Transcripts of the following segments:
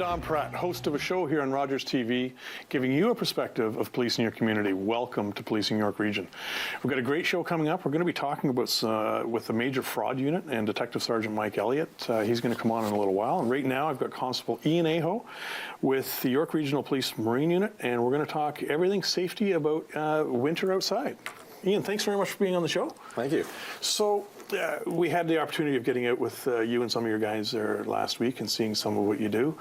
Don Pratt, host of a show here on Rogers TV, giving you a perspective of policing your community. Welcome to Policing York Region. We've got a great show coming up. We're going to be talking about with the Major Fraud Unit and Detective Sergeant Mike Elliott. He's going to come on in a little while. And right now I've got Constable Ian Aho with the York Regional Police Marine Unit, and we're going to talk everything safety about winter outside. Ian, thanks very much for being on the show. Thank you. So we had the opportunity of getting out with you and some of your guys there last week and seeing some of what you do.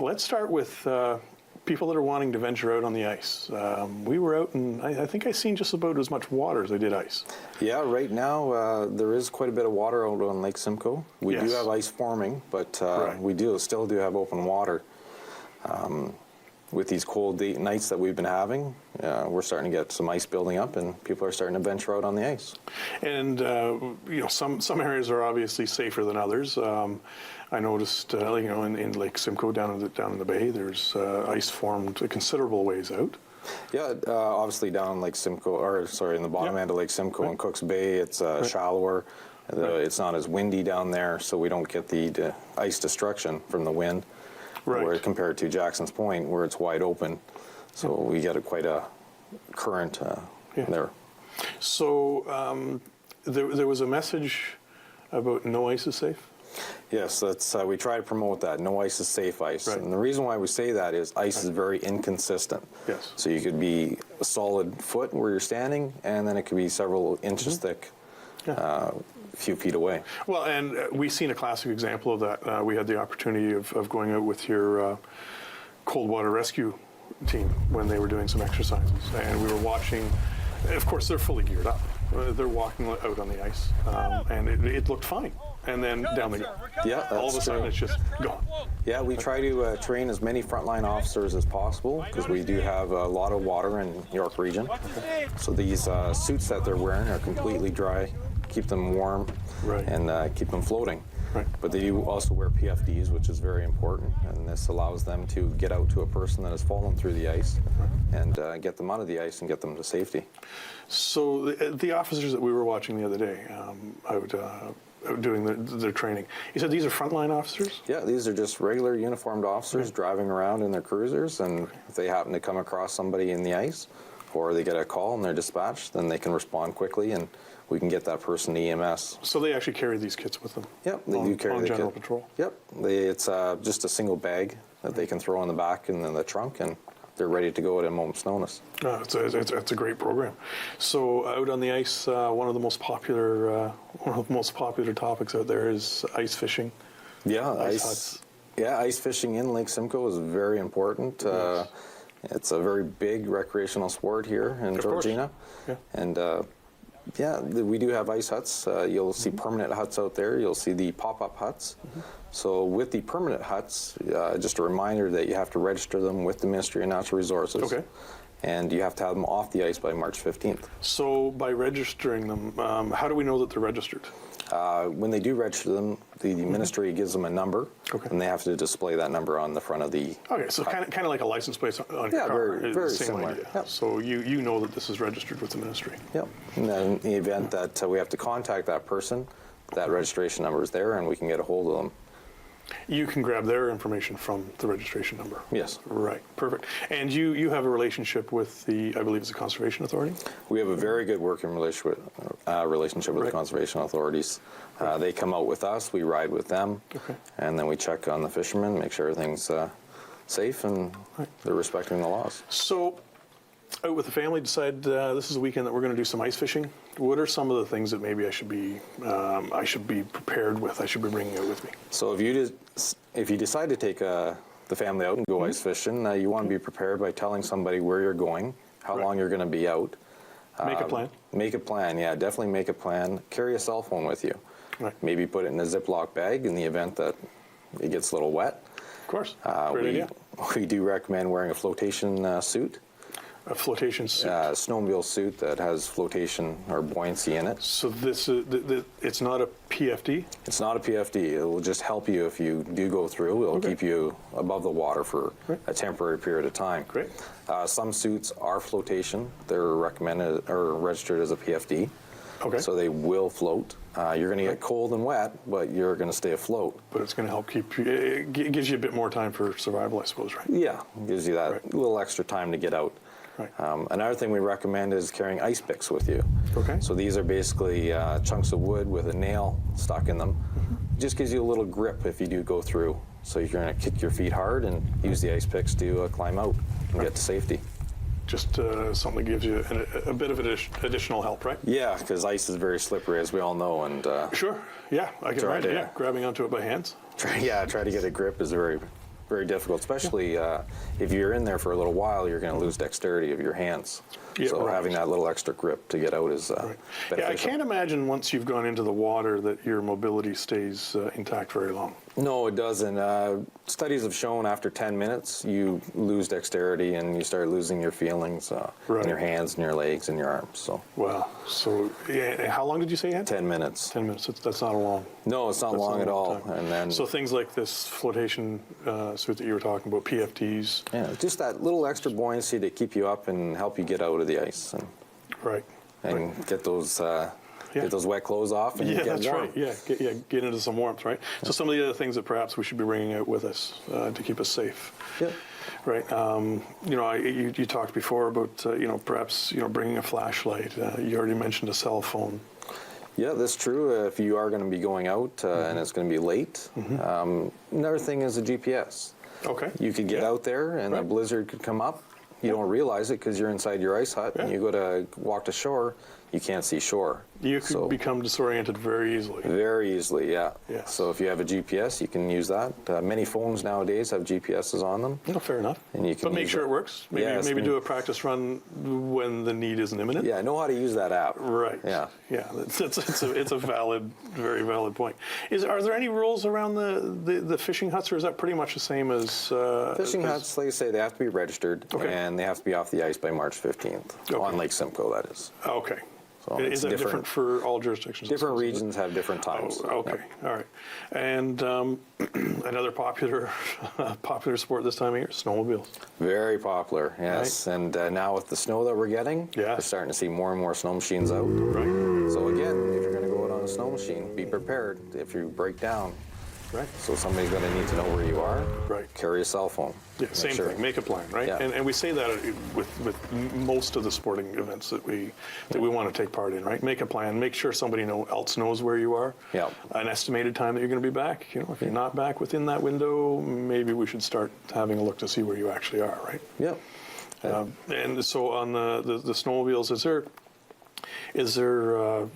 Let's start with people that are wanting to venture out on the ice. We were out, and I think I seen just about as much water as I did ice. Yeah, right now there is quite a bit of water out on Lake Simcoe. We do have ice forming, but we still do have open water. With these cold nights that we've been having, we're starting to get some ice building up, and people are starting to venture out on the ice. And you know, some areas are obviously safer than others. I noticed, you know, in Lake Simcoe down in the bay, there's ice formed a considerable ways out. Yeah, obviously down in Lake Simcoe, or sorry, in the bottom end of Lake Simcoe in Cook's Bay, it's shallower. It's not as windy down there, so we don't get the ice destruction from the wind. Where compared to Jackson's Point, where it's wide open, so we get quite a current there. So there was a message about no ice is safe? Yes, that's we try to promote that. No ice is safe ice. And the reason why we say that is ice is very inconsistent. Yes. So you could be a solid foot where you're standing, and then it could be several inches thick. A few feet away. Well, and we've seen a classic example of that. We had the opportunity of going out with your cold water rescue team when they were doing some exercises, and we were watching. Of course, they're fully geared up. They're walking out on the ice, and it looked fine. And then down they go. Yeah, all of a sudden it's just gone. Yeah, we try to train as many frontline officers as possible because we do have a lot of water in York Region. So these suits that they're wearing are completely dry. Keep them warm and keep them floating. But they do also wear PFDs, which is very important, and this allows them to get out to a person that has fallen through the ice and get them out of the ice and get them to safety. So the officers that we were watching the other day out doing their training, you said these are frontline officers? Yeah, these are just regular uniformed officers driving around in their cruisers, and if they happen to come across somebody in the ice or they get a call and they're dispatched, then they can respond quickly and we can get that person to EMS. So they actually carry these kits with them? Yep, they do carry the kit. general patrol? Yep, it's just a single bag that they can throw in the back and in the trunk, and they're ready to go at a moment's notice. It's a great program. So out on the ice, one of the most popular topics out there is ice fishing. Yeah, ice fishing in Lake Simcoe is very important. Yes. It's a very big recreational sport here in Georgina, and we do have ice huts. You'll see permanent huts out there. You'll see the pop-up huts. So with the permanent huts, just a reminder that you have to register them with the Ministry of Natural Resources. Okay. And you have to have them off the ice by March 15th. So by registering them, how do we know that they're registered? When they do register them, the ministry gives them a number, and they have to display that number on the front of the. Okay, so kind of like a license plate on your car. Yeah, very similar. Yep. So you know that this is registered with the ministry. Yep. And then in the event that we have to contact that person, that registration number is there, and we can get a hold of them. You can grab their information from the registration number. Yes. Right. Perfect. And you have a relationship with the, I believe it's the Conservation Authority? We have a very good working relationship with the Conservation Authorities. They come out with us, we ride with them, and then we check on the fishermen, make sure everything's safe and they're respecting the laws. So, out with the family, decide this is a weekend that we're going to do some ice fishing. What are some of the things that maybe I should be prepared with? I should be bringing out with me. So if you decide to take the family out and go ice fishing, you want to be prepared by telling somebody where you're going, how long you're going to be out. Make a plan. Make a plan. Yeah, definitely make a plan. Carry a cell phone with you. Maybe put it in a Ziploc bag in the event that it gets a little wet. Of course. Great idea. We do recommend wearing a flotation suit. A flotation suit? Snowmobile suit that has flotation or buoyancy in it. So this is, it's not a PFD? It's not a PFD. It will just help you if you do go through. It'll keep you above the water for a temporary period of time. Great. Some suits are flotation. They're recommended or registered as a PFD. Okay. So they will float. You're going to get cold and wet, but you're going to stay afloat. But it's going to help keep you, it gives you a bit more time for survival, I suppose, right? Yeah, it gives you that little extra time to get out. Right. Another thing we recommend is carrying ice picks with you. Okay. So these are basically chunks of wood with a nail stuck in them. It just gives you a little grip if you do go through. So you're going to kick your feet hard and use the ice picks to climb out and get to safety. Just something that gives you a bit of additional help, right? Yeah, because ice is very slippery, as we all know. And Sure. Yeah, I can imagine. Yeah, grabbing onto it by hands. try to get a grip is very, very difficult, especially if you're in there for a little while, you're going to lose dexterity of your hands. Yeah, so right. having that little extra grip to get out is beneficial. Yeah, I can't imagine once you've gone into the water that your mobility stays intact very long. No, it doesn't. Studies have shown after 10 minutes, you lose dexterity and you start losing your feelings in your hands and your legs and your arms. So. Wow. So, yeah, how long did you say you had? 10 minutes. 10 minutes. That's not a long. No, it's not long at all. Time. And then. So things like this flotation suit that you were talking about, PFDs. Yeah, just that little extra buoyancy to keep you up and help you get out of the ice and get those. Get those wet clothes off and get that's warm. right. Yeah, get into some warmth, right? So some of the other things that perhaps we should be bringing out with us to keep us safe. Yeah. Right. You talked before about perhaps bringing a flashlight. You already mentioned a cell phone. Yeah, that's true. If you are going to be going out and it's going to be late, another thing is a GPS. Okay. You could get out there and a blizzard could come up. You don't realize it because you're inside your ice hut and you go to walk to shore, you can't see shore. You could become disoriented very easily. Very easily, yeah. Yes. So if you have a GPS, you can use that. Many phones nowadays have GPSs on them. No, fair enough. And you can but make sure it works. Maybe do a practice run when the need isn't imminent. Yeah, know how to use that app. Right. Yeah. Yeah. It's a valid, very valid point. Are there any rules around the fishing huts, or is that pretty much the same as fishing huts? Like I say, they have to be registered and they have to be off the ice by March 15th on Lake Simcoe. That is. Okay. So is that different for all jurisdictions? Different regions have different times. Oh, okay, all right. And another popular sport this time of year, snowmobiles. Very popular, yes. Right. And now with the snow that we're getting, we're starting to see more and more snow machines out. Right. So again, if you're going to go out on a snow machine, be prepared if you break down. Right. So somebody's going to need to know where you are. Right. Carry a cell phone. Yeah, same thing. Make a plan, right? Yeah. And we say that with most of the sporting events that we want to take part in, right? Make a plan. Make sure somebody else knows where you are. Yeah. An estimated time that you're going to be back. If you're not back within that window, maybe we should start having a look to see where you actually are, right? Yeah. And so on the snowmobiles, is there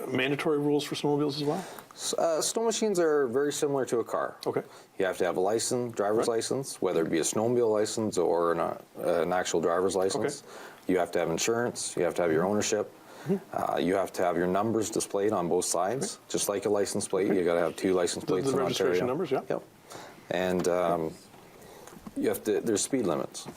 mandatory rules for snowmobiles as well? Snow machines are very similar to a car. Okay. You have to have a license, driver's license, whether it be a snowmobile license or an actual driver's license. Okay. You have to have insurance. You have to have your ownership. You have to have your numbers displayed on both sides, just like a license plate. You got to have two license plates in Ontario. The registration numbers, yeah. Yep. And you have to. There's speed limits.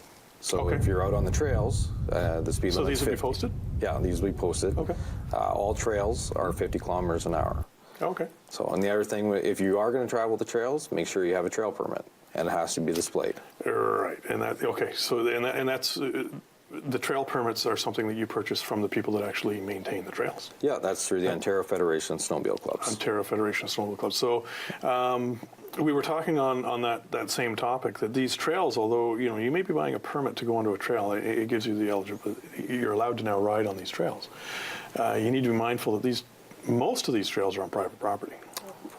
So if you're out on the trails, the speed limit. So these will be posted? Yeah, these will be posted. Okay. All trails are 50 kilometers an hour. Okay. So, and the other thing, if you are going to travel the trails, make sure you have a trail permit, and it has to be displayed. Right, and that's the trail permits are something that you purchase from the people that actually maintain the trails. Yeah, that's through the Ontario Federation of Snowmobile Clubs. Ontario Federation of Snowmobile Clubs. So, we were talking on that same topic that these trails, although you may be buying a permit to go onto a trail, it gives you the eligibility. You're allowed to now ride on these trails. You need to be mindful that most of these trails are on private property.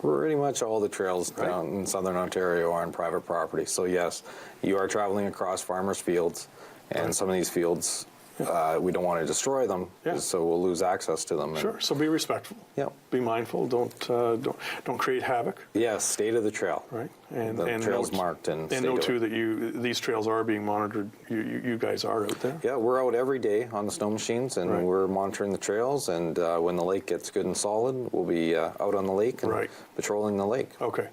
Pretty much all the trails down in southern Ontario are on private property. So yes, you are traveling across farmers' fields, and some of these fields, we don't want to destroy them, so we'll lose access to them. Sure. So be respectful. Yeah. Be mindful. Don't create havoc. Yes. Stay to the trail. Right. And the trail's marked and know too that these trails are being monitored. You guys are out there. Yeah, we're out every day on the snow machines, and we're monitoring the trails. And when the lake gets good and solid, we'll be out on the lake and patrolling the lake. Okay.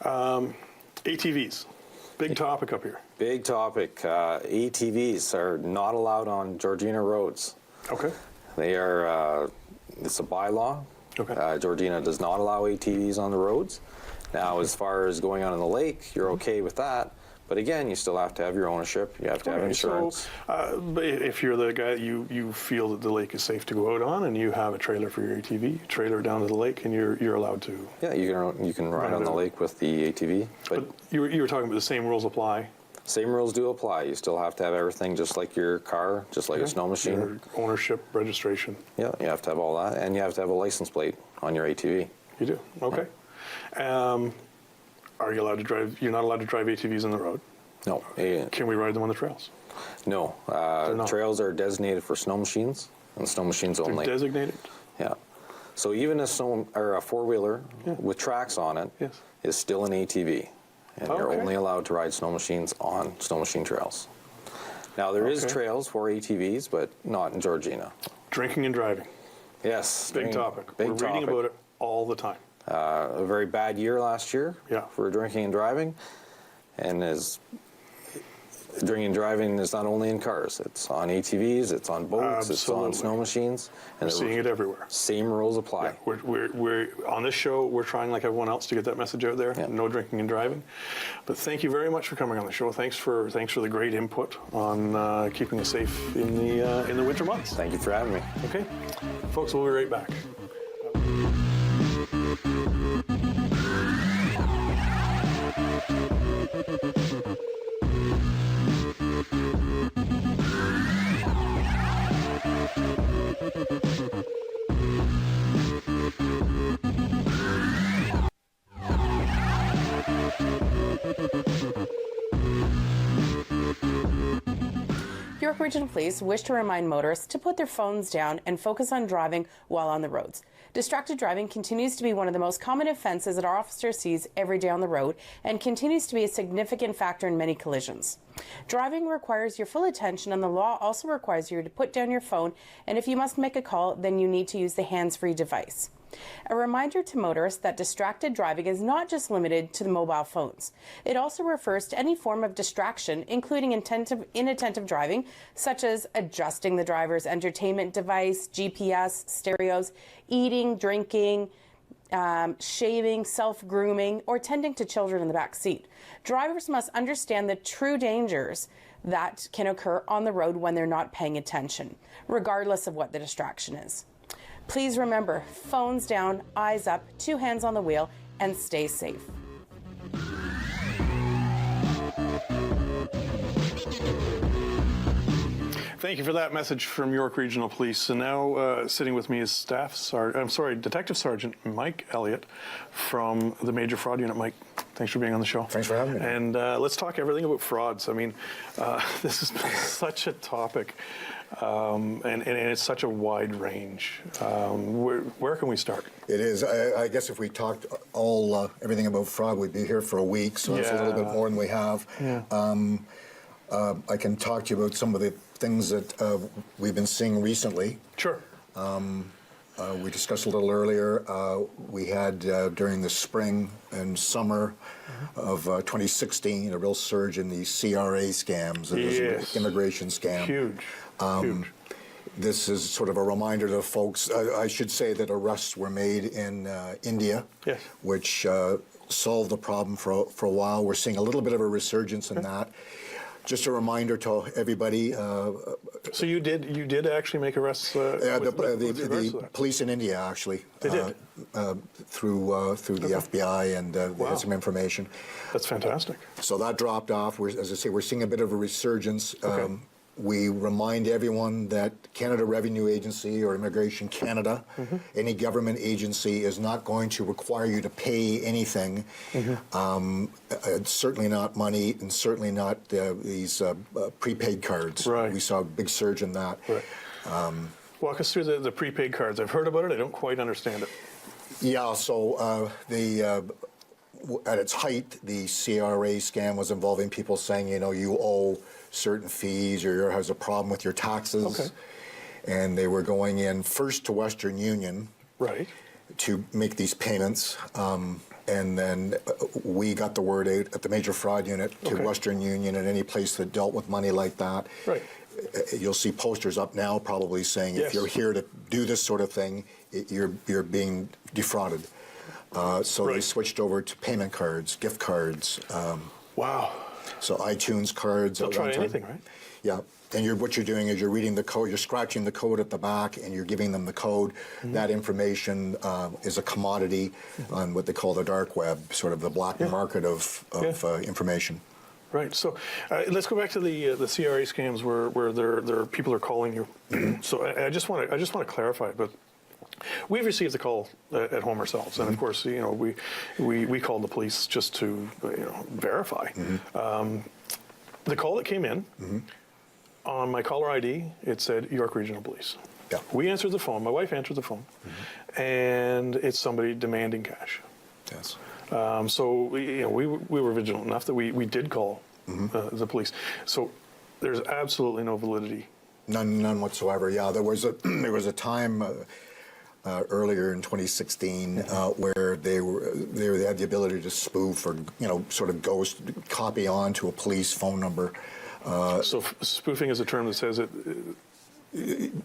ATVs. Big topic up here. Big topic. ATVs are not allowed on Georgina roads. Okay. They are, it's a bylaw. Okay. Georgina does not allow ATVs on the roads. Now, as far as going out on the lake, you're okay with that, But again, you still have to have your ownership. You have to have insurance. So, but if you're the guy, you feel that the lake is safe to go out on, and you have a trailer for your ATV, trailer down to the lake, and you're allowed to. Yeah, you can ride on the lake with the ATV. But you were talking about the same rules apply. Same rules do apply. You still have to have everything just like your car, just like a snow machine. Your ownership, registration. Yeah, you have to have all that, and you have to have a license plate on your ATV. You do. Okay. Are you allowed to drive? You're not allowed to drive ATVs on the road. No. Can we ride them on the trails? No. Trails are designated for snow machines and snow machines only. They're designated. Yeah. So even a four-wheeler with tracks on it is still an ATV, and you're only allowed to ride snow machines on snow machine trails. Now there is trails for ATVs, but not in Georgina. Drinking and driving. Yes. Big topic. We're reading about it all the time. A very bad year last year for drinking and driving, and drinking and driving is not only in cars. It's on ATVs, it's on boats, it's on snow machines. And we're seeing it everywhere. Same rules apply. Yeah, we're on this show, we're trying like everyone else to get that message out there. Yeah. No drinking and driving. But thank you very much for coming on the show. Thanks for the great input on keeping us safe in the winter months. Thank you for having me. Okay. Folks, we'll be right back. York Regional Police wish to remind motorists to put their phones down and focus on driving while on the roads. Distracted driving continues to be one of the most common offenses that our officer sees every day on the road and continues to be a significant factor in many collisions. Driving requires your full attention, and the law also requires you to put down your phone, and if you must make a call, then you need to use the hands-free device. A reminder to motorists that distracted driving is not just limited to the mobile phones. It also refers to any form of distraction, including inattentive driving, such as adjusting the driver's entertainment device, GPS, stereos, eating, drinking, shaving, self-grooming, or tending to children in the back seat. Drivers must understand the true dangers that can occur on the road when they're not paying attention, regardless of what the distraction is. Please remember, phones down, eyes up, 2 hands on the wheel, and stay safe. Thank you for that message from York Regional Police. And now sitting with me is Detective Sergeant Mike Elliott from the Major Fraud Unit. Mike, thanks for being on the show. Thanks for having me. And let's talk everything about frauds. I mean, this has been such a topic, and it's such a wide range. Where can we start? It is. I guess if we talked everything about fraud, we'd be here for a week, so it's a little bit more than we have. Yeah. I can talk to you about some of the things that we've been seeing recently. Sure. We discussed a little earlier, we had during the spring and summer of 2016 a real surge in the CRA scams. It was an immigration scam. Huge. Huge. This is sort of a reminder to folks. I should say that arrests were made in India, which solved the problem for a while. We're seeing a little bit of a resurgence in that. Just a reminder to everybody. So you did actually make arrests? The police in India actually. They did through the FBI, and they had some information. That's fantastic. So that dropped off. As I say, we're seeing a bit of a resurgence. We remind everyone that Canada Revenue Agency or Immigration Canada, any government agency, is not going to require you to pay anything. Certainly not money, and certainly not these prepaid cards. Right. We saw a big surge in that. Right. Walk us through the prepaid cards. I've heard about it. I don't quite understand it. Yeah. So at its height, the CRA scam was involving people saying, you owe certain fees, or has a problem with your taxes, and they were going in first to Western Union, to make these payments, and then we got the word out at the Major Fraud Unit to Western Union and any place that dealt with money like that. Right. You'll see posters up now probably saying if you're here to do this sort of thing, you're being defrauded. So they switched over to payment cards, gift cards. Wow. So iTunes cards. They'll try anything, right? Yeah. And what you're doing is you're reading the code, you're scratching the code at the back, and you're giving them the code. That information is a commodity on what they call the dark web, sort of the black market of information. Right. So let's go back to the CRA scams where there people are calling you. So I just want to clarify, but we've received a call at home ourselves, and of course, you know, we called the police just to verify. The call that came in on my caller ID, it said York Regional Police. Yeah. We answered the phone. My wife answered the phone, and it's somebody demanding cash. Yes. So we were vigilant enough that we did call the police. So there's absolutely no validity. None whatsoever. Yeah, there was a time earlier in 2016 where they had the ability to spoof or sort of ghost copy onto a police phone number. So spoofing is a term that says it.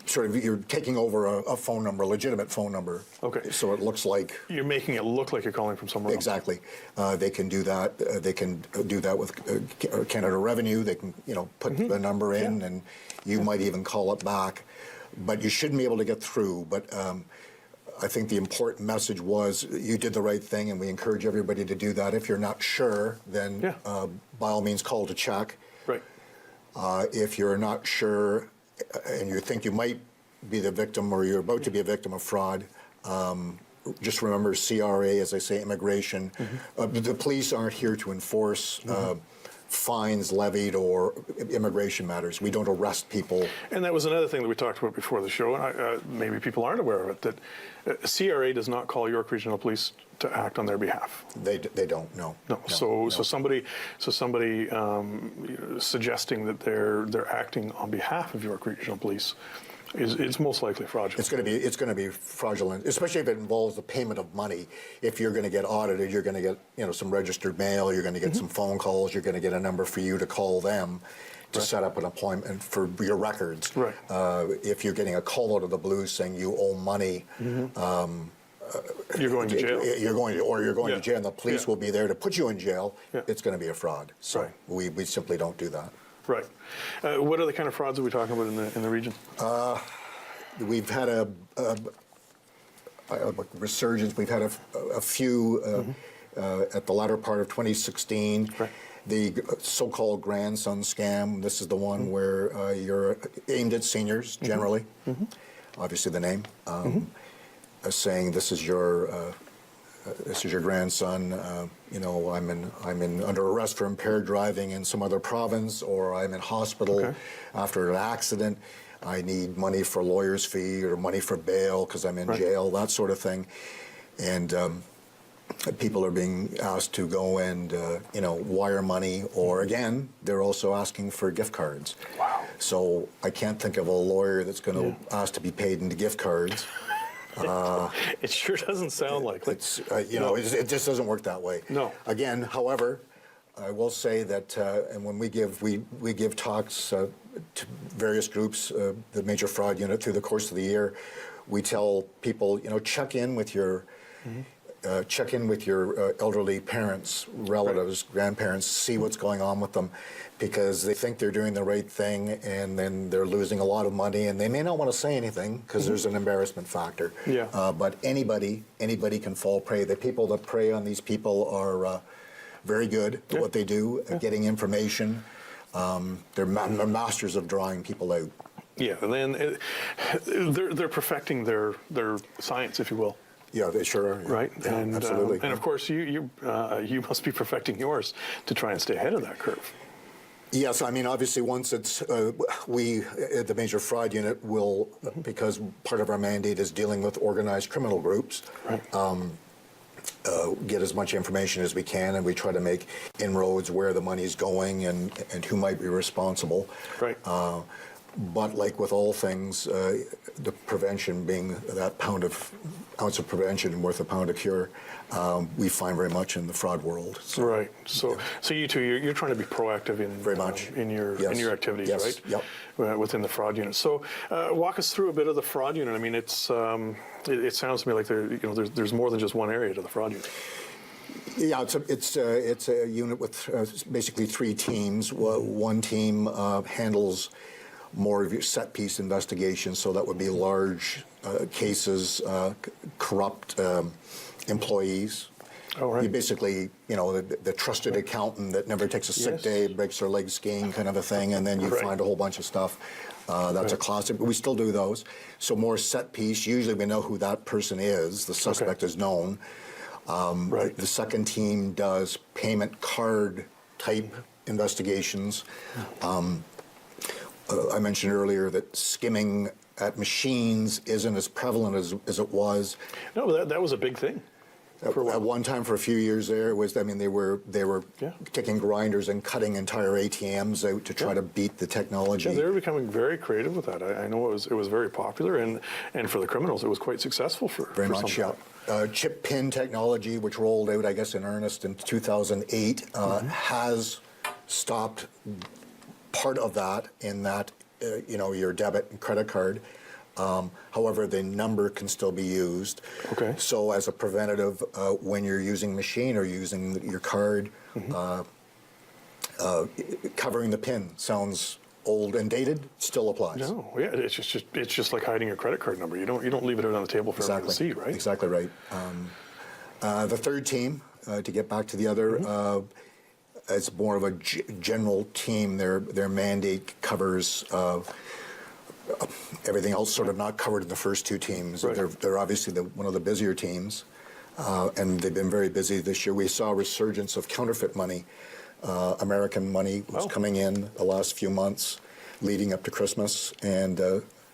Sort of, you're taking over a phone number, a legitimate phone number. Okay. So it looks like You're making it look like you're calling from somewhere else. exactly. They can do that. They can do that with Canada Revenue. They can put the number in, and you might even call it back. But you shouldn't be able to get through. But I think the important message was you did the right thing, and we encourage everybody to do that. If you're not sure, then by all means call to check. Right. If you're not sure and you think you might be the victim or you're about to be a victim of fraud, just remember CRA, as I say, immigration. The police aren't here to enforce fines levied or immigration matters. We don't arrest people. And that was another thing that we talked about before the show, and maybe people aren't aware of it, that CRA does not call York Regional Police to act on their behalf. They don't, no. So somebody suggesting that they're acting on behalf of York Regional Police it's most likely fraudulent. It's going to be fraudulent, especially if it involves the payment of money. If you're going to get audited, you're going to get some registered mail, you're going to get some phone calls, you're going to get a number for you to call them to set up an appointment for your records. Right. If you're getting a call out of the blue saying you owe money, you're going to jail. You're going to jail, and the police will be there to put you in jail. It's going to be a fraud. So we simply don't do that. Right. What other kind of frauds are we talking about in the region? We've had a resurgence. We've had a few at the latter part of 2016. Right. The so-called grandson scam. This is the one where you're aimed at seniors generally. Obviously, the name saying this is your grandson. I'm in under arrest for impaired driving in some other province, or I'm in hospital after an accident. I need money for lawyer's fee or money for bail because I'm in jail, that sort of thing. And people are being asked to go and wire money, or again, they're also asking for gift cards. Wow. So I can't think of a lawyer that's going to ask to be paid into gift cards. It sure doesn't sound like it. It just doesn't work that way. No. Again, however, I will say that, and when we give talks to various groups, the Major Fraud Unit, through the course of the year, we tell people, check in with your elderly parents, relatives, grandparents, see what's going on with them, because they think they're doing the right thing and then they're losing a lot of money, and they may not want to say anything because there's an embarrassment factor. Yeah. But anybody can fall prey. The people that prey on these people are very good at what they do, at getting information. They're masters of drawing people out. Yeah, and then they're perfecting their science, if you will. Yeah, they sure are. Yeah. Right, yeah, and absolutely. And of course, you must be perfecting yours to try and stay ahead of that curve. Yes, I mean, obviously, once it's we at the Major Fraud Unit will, because part of our mandate is dealing with organized criminal groups. Right. Get as much information as we can, and we try to make inroads where the money's going and who might be responsible. Right. But like with all things, the prevention being that ounce of prevention worth a pound of cure, we find very much in the fraud world. So, right. So you two, you're trying to be proactive in very much in your activities, right? Yep. Within the fraud unit. So walk us through a bit of the fraud unit. I mean, it sounds to me like there's more than just one area to the fraud unit. Yeah, it's a unit with basically 3 teams. One team handles more of your set piece investigations, so that would be large cases, corrupt employees. Oh, right. You basically, the trusted accountant that never takes a sick day, breaks their leg skiing kind of a thing, and then you find a whole bunch of stuff. That's a classic, but we still do those. So more set piece, usually we know who that person is, the suspect is known. The second team does payment card type investigations. I mentioned earlier that skimming at machines isn't as prevalent as it was. No, but that was a big thing. At one time, for a few years there, it was. I mean, they were taking grinders and cutting entire ATMs out to try to beat the technology. Yeah, they were becoming very creative with that. I know it was very popular, and for the criminals, it was quite successful for Very much, yeah. Chip pin technology, which rolled out, I guess, in earnest in 2008, has stopped part of that in that, your debit and credit card. However, the number can still be used. Okay. So as a preventative, when you're using machine or using your card, covering the PIN sounds old and dated, still applies. No, yeah, it's just like hiding your credit card number. You don't leave it out on the table for everyone to see, right? Exactly right. The third team, to get back to the other, it's more of a general team. Their mandate covers everything else sort of not covered in the first 2 teams. Right. They're obviously one of the busier teams, and they've been very busy this year. We saw a resurgence of counterfeit money. American money was coming in the last few months leading up to Christmas, and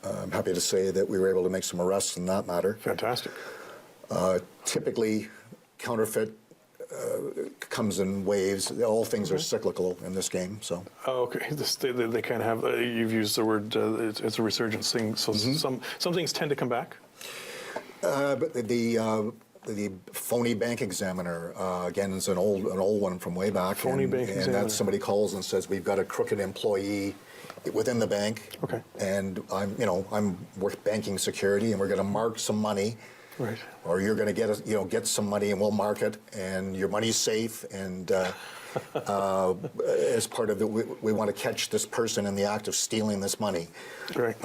I'm happy to say that we were able to make some arrests in that matter. Fantastic. Typically, counterfeit comes in waves. All things are cyclical in this game. So. Oh, okay. They kind of have. You've used the word. It's a resurgence thing. So some things tend to come back. But the phony bank examiner again is an old one from way back. Phony bank examiner. And that's somebody calls and says we've got a crooked employee within the bank. Okay. And I'm worth banking security, and we're going to mark some money. Right. Or you're going to get some money, and we'll mark it, and your money's safe. And as part of it, we want to catch this person in the act of stealing this money. Right.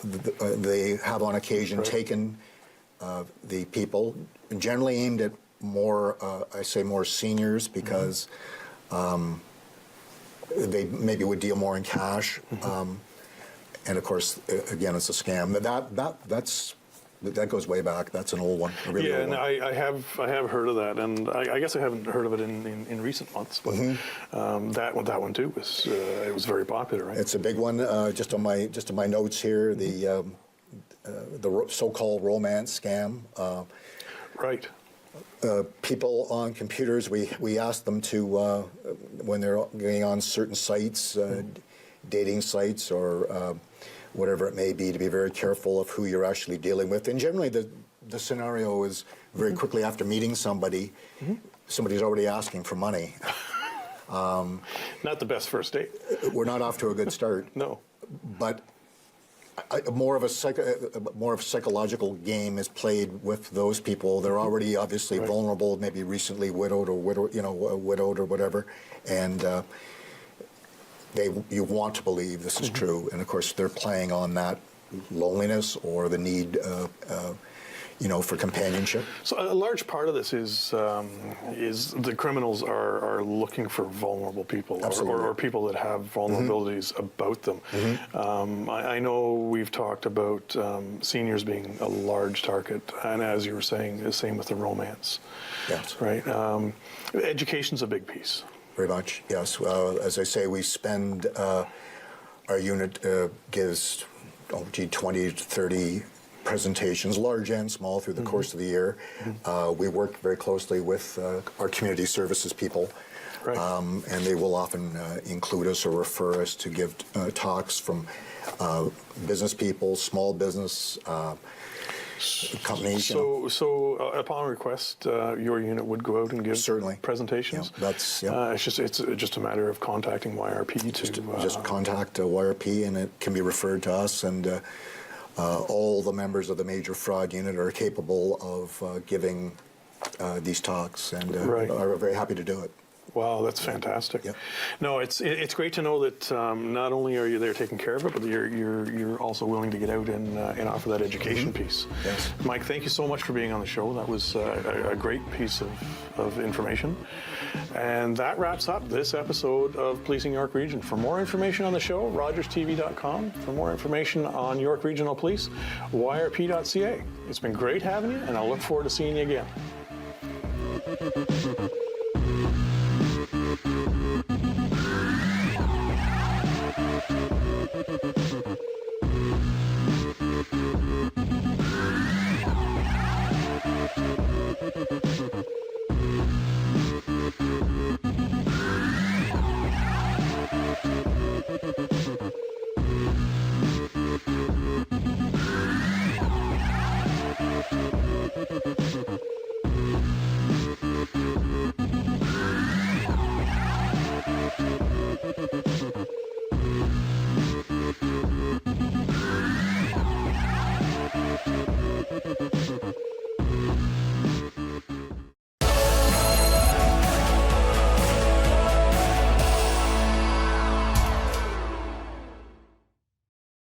They have on occasion taken the people, generally aimed at more seniors, because they maybe would deal more in cash. And of course, again, it's a scam. That goes way back. That's an old one. A really old one. I have heard of that, and I guess I haven't heard of it in recent months. But that one too was it was very popular, right? It's a big one. Just on my notes here, the so-called romance scam. Right. People on computers, we ask them to when they're going on certain sites, dating sites or whatever it may be, to be very careful of who you're actually dealing with. And generally, the scenario is very quickly after meeting somebody, somebody's already asking for money. Not the best first date. We're not off to a good start. No. But more of a psychological game is played with those people. They're already obviously vulnerable, maybe recently widowed or whatever, and you want to believe this is true. And of course, they're playing on that loneliness or the need, for companionship. So a large part of this is the criminals are looking for vulnerable people or people that have vulnerabilities about them. I know we've talked about seniors being a large target, and as you were saying, the same with the romance. Yes. Right. Education's a big piece. Very much, yes. As I say, we spend, our unit gives 20 to 30 presentations, large and small, through the course of the year. We work very closely with our community services people, and they will often include us or refer us to give talks from business people, small business companies. So upon request, your unit would go out and give presentations. Yeah, it's just a matter of contacting YRP just contact YRP, and it can be referred to us. And all the members of the major fraud unit are capable of giving these talks, and Right. are very happy to do it. Wow, that's fantastic. Yeah. No, it's great to know that not only are you there taking care of it, but you're also willing to get out and offer that education piece. Yes. Mike, thank you so much for being on the show. That was a great piece of information. And that wraps up this episode of Policing York Region. For more information on the show, rogerstv.com. For more information on York Regional Police, yrp.ca. It's been great having you, and I'll look forward to seeing you again.